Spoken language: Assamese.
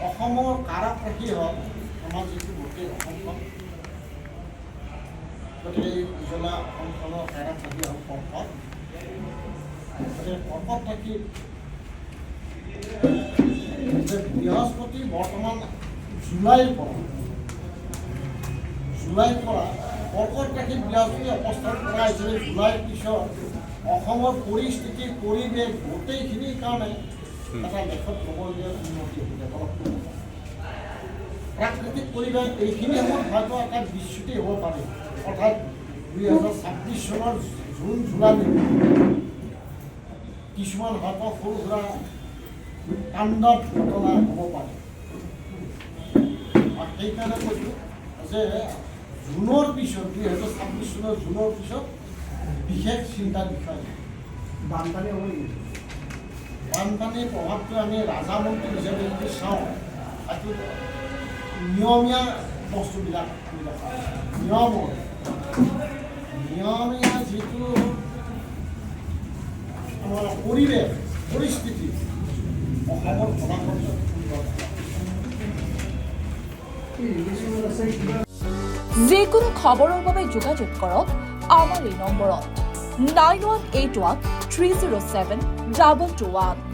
অসমৰ কাৰক ৰাখি হওক আমাৰ যিটো গোটেই অসমখন, গতিকে এই উজলা অসমখনৰ কাৰক ৰাখি হওক পৰ্বত, গতিকে পৰ্বত ৰাখি যে বৃহস্পতি বৰ্তমান জুলাইৰ পৰা পৰ্বত ৰাখি বৃহস্পতি অৱস্থান কৰা হিচাপে জুলাইৰ পিছত অসমৰ পৰিস্থিতি পৰিৱেশ গোটেইখিনিৰ কাৰণে এটা দেশত ক'বলগীয়া উন্নতি হ'ব। প্ৰাকৃতিক পৰিৱেশ এইখিনি সময়ত হয়তো এটা বিচ্যুতি হ'ব পাৰে, অৰ্থাৎ 2026 চনৰ জুন জুলাই কিছুমান হয়তো সৰু সুৰা কাণ্ডৰ ঘটনা হ'ব পাৰে। আৰু সেইকাৰণে কৈছোঁ যে জুনৰ পিছত 2026 চনৰ জুনৰ পিছত বিশেষ চিন্তাৰ বিষয়। বানপানী হ'ব নেকি? বানপানীৰ প্ৰভাৱটো আমি ৰাজামন্ত্ৰী হিচাপে যদি চাওঁ, সেইটো নিয়মীয়া বস্তুবিলাক আমি দেখা নিয়মীয়া যিটো আমাৰ পৰিৱেশ পৰিস্থিতি অসমৰ ফলাফল যিকোনো খবৰৰ বাবে যোগাযোগ কৰক আমাৰ এই নম্বৰত 9181 307 221।